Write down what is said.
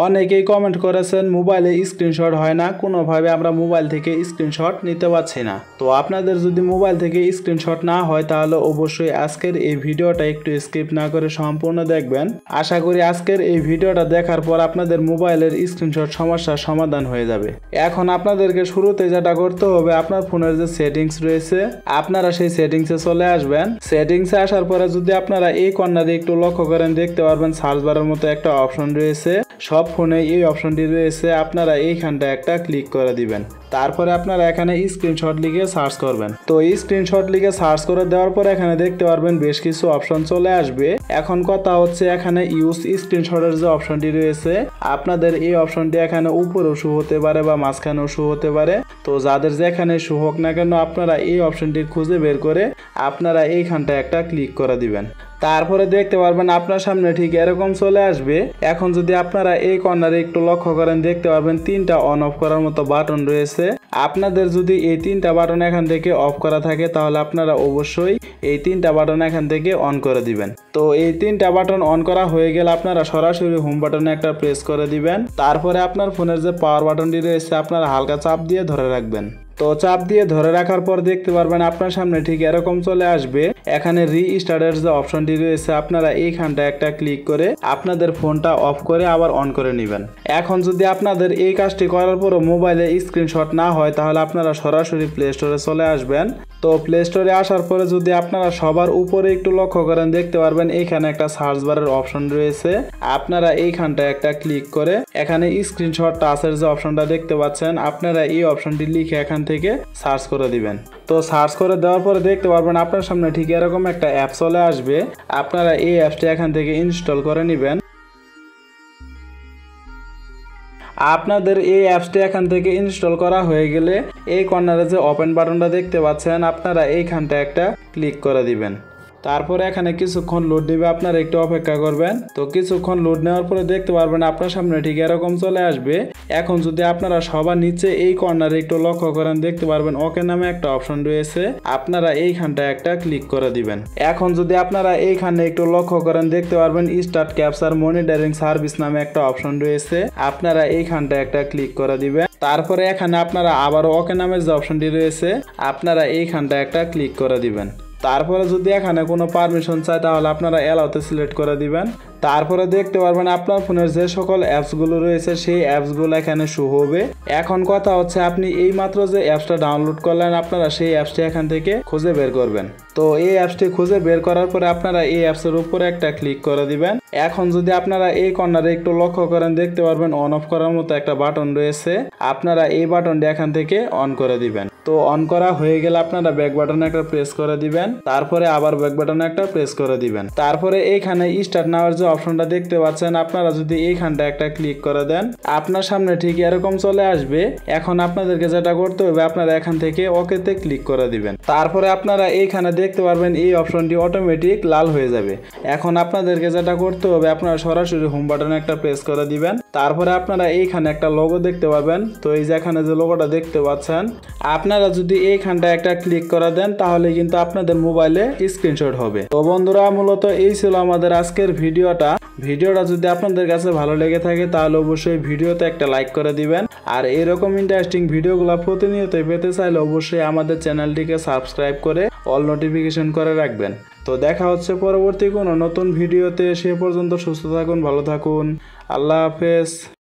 অনেকেই কমেন্ট করেছেন মোবাইলে স্ক্রিনশট হয় না, কোনোভাবে আমরা মোবাইল থেকে স্ক্রিনশট নিতে পারছি না। তো আপনাদের যদি মোবাইল থেকে স্ক্রিনশট না হয় তাহলে অবশ্যই আজকের এই ভিডিওটা একটু স্কিপ না করে সম্পূর্ণ দেখবেন। আশা করি আজকের এই ভিডিওটা দেখার পর আপনাদের মোবাইলের স্ক্রিনশট সমস্যার সমাধান হয়ে যাবে। এখন আপনাদেরকে শুরুতে যেটা করতে হবে, আপনার ফোনের যে সেটিংস রয়েছে আপনারা সেই সেটিংসে চলে আসবেন। সেটিংসে আসার পরে যদি আপনারা এই কর্নারে একটু লক্ষ্য করেন, দেখতে পারবেন সার্চ বারের মতো একটা অপশন রয়েছে। সব ফোনে এই অপশনটি রয়েছে, আপনারা এইখানটা একটা ক্লিক করে দিবেন। তারপরে আপনারা এখানে স্ক্রিনশট লিখে সার্চ করবেন। তো এই স্ক্রিনশট লিখে সার্চ করে দেওয়ার পরে এখানে দেখতে পারবেন বেশ কিছু অপশন চলে আসবে। এখন কথা হচ্ছে এখানে ইউজ স্ক্রিনশটের যে অপশনটি রয়েছে আপনাদের এই অপশনটি এখানে উপরেও শো হতে পারে বা মাঝখানেও শো হতে পারে। তো যাদের যেখানে শো হোক না কেন আপনারা এই অপশনটি খুঁজে বের করে আপনারা এইখানটা একটা ক্লিক করে দিবেন। তারপরে দেখতে পারবেন আপনার সামনে ঠিক এরকম চলে আসবে। এখন যদি আপনারা এই কর্নারে একটু লক্ষ্য করেন, দেখতে পারবেন তিনটা অন অফ করার মতো বাটন রয়েছে। আপনাদের যদি এই তিনটা বাটন এখান থেকে অফ করা থাকে তাহলে আপনারা অবশ্যই এই তিনটা বাটন এখান থেকে অন করে দিবেন। তো এই তিনটা বাটন অন করা হয়ে গেলে আপনারা সরাসরি হোম বাটনে একটা প্রেস করে দিবেন। তারপরে আপনার ফোনের যে পাওয়ার বাটনটি রয়েছে আপনারা হালকা চাপ দিয়ে ধরে রাখবেন। তো চাপ দিয়ে ধরে রাখার পর দেখতে পারবেন আপনার সামনে ঠিক এরকম চলে আসবে। এখানে রিস্টার্টের যে অপশনটি রয়েছে আপনারা এইখানটা একটা ক্লিক করে আপনাদের ফোনটা অফ করে আবার অন করে নেবেন। এখন যদি আপনাদের এই কাজটি করার পরও মোবাইলে স্ক্রিনশট না হয় তাহলে আপনারা সরাসরি প্লে স্টোরে চলে আসবেন। তো প্লে স্টোরে আসার পরে যদি আপনারা সবার উপরে একটু লক্ষ্য করেন, দেখতে পারবেন এইখানে একটা সার্চ বারের অপশন রয়েছে। আপনারা এইখানটা একটা ক্লিক করে এখানে স্ক্রিনশট টাচের যে অপশনটা দেখতে পাচ্ছেন আপনারা এই অপশনটি লিখে এখান থেকে সার্চ করে দিবেন। তো সার্চ করে দেওয়ার পরে দেখতে পারবেন আপনার সামনে ঠিক এরকম একটা অ্যাপ চলে আসবে। আপনারা এই অ্যাপসটি এখান থেকে ইনস্টল করে নেবেন। আপনাদের এই অ্যাপসটি এখান থেকে ইনস্টল করা হয়ে গেলে এই কর্নারে যে ওপেন বাটনটা দেখতে পাচ্ছেন আপনারা এইখানটা একটা ক্লিক করে দিবেন। তারপরে এখানে কিছুক্ষণ লোড নেবে, আপনারা একটু অপেক্ষা করবেন। তো কিছুক্ষণ লোড নেওয়ার পরে দেখতে পারবেন আপনার সামনে ঠিক এরকম চলে আসবে। এখন যদি আপনারা সবার নিচে এই কর্নারে একটু লক্ষ্য করেন, দেখতে পারবেন ওকে নামে একটা অপশন রয়েছে, আপনারা এইখানটা একটা ক্লিক করে দিবেন। এখন যদি আপনারা এইখানে একটু লক্ষ্য করেন, দেখতে পারবেন স্টার্ট ক্যাপচার মনিটরিং সার্ভিস নামে একটা অপশন রয়েছে, আপনারা এইখানটা একটা ক্লিক করে দিবেন। তারপরে এখানে আপনারা আবারও ওকে নামের যে অপশনটি রয়েছে আপনারা এইখানটা একটা ক্লিক করে দিবেন। তারপরে যদি এখানে কোনো পারমিশন চায় তাহলে আপনারা অ্যালাউতে সিলেক্ট করে দিবেন। তারপরে দেখতে পারবেন আপনার ফোনের যে সকল অ্যাপসগুলো রয়েছে সেই অ্যাপসগুলো এখানে শো হবে। এখন কথা হচ্ছে আপনি এই মাত্র যে অ্যাপসটা ডাউনলোড করলেন আপনারা সেই অ্যাপসটি এখান থেকে খুঁজে বের করবেন। তো এই অ্যাপসটি খুঁজে বের করার পরে আপনারা এই অ্যাপসের উপরে একটা ক্লিক করে দিবেন। এখন যদি আপনারা এই কর্নারে একটু লক্ষ্য করেন, দেখতে পারবেন অন অফ করার মতো একটা বাটন রয়েছে, আপনারা এই বাটনটি এখান থেকে অন করে দিবেন। তো অন করা হয়ে গেলে আপনারা ব্যাক বাটনে একটা প্রেস করে দিবেন। তারপরে আবার ব্যাক বাটনে একটা প্রেস করে দিবেন। তারপরে এইখানে স্টার্ট নাওয়ার যে অপশনটা দেখতে পাচ্ছেন আপনারা যদি এইখানটা একটা ক্লিক করে দেন আপনার সামনে ঠিক এরকম চলে আসবে। এখন আপনাদেরকে যেটা করতে হবে আপনারা এখান থেকে ওকেতে ক্লিক করে দিবেন। তারপরে আপনারা এইখানে দেখতে পারবেন এই অপশনটি অটোমেটিক লাল হয়ে যাবে। এখন আপনাদেরকে যেটা করতে হবে আপনারা সরাসরি হোম বাটনে একটা প্রেস করে দিবেন। তারপরে আপনারা এইখানে একটা লোগো দেখতে পাবেন। তো এই যে এখানে যে লোগোটা দেখতে পাচ্ছেন আপনারা যদি এইখানটা একটা ক্লিক করে দেন তাহলে কিন্তু আপনাদের মোবাইলে স্ক্রিনশট হবে। তো বন্ধুরা মূলত এই ছিল আমাদের আজকের ভিডিওটা যদি আপনাদের কাছে ভালো লেগে থাকে তাহলে অবশ্যই ভিডিওতে একটা লাইক করে দিবেন। আর এরকম ইন্টারেস্টিং ভিডিওগুলো প্রতিনিয়ত পেতে চাইলে অবশ্যই আমাদের চ্যানেলটিকে সাবস্ক্রাইব করে অল নোটিফিকেশন করে রাখবেন। তো দেখা হচ্ছে পরবর্তী কোনো নতুন ভিডিওতে। সে পর্যন্ত সুস্থ থাকুন, ভালো থাকুন, আল্লাহ হাফেজ।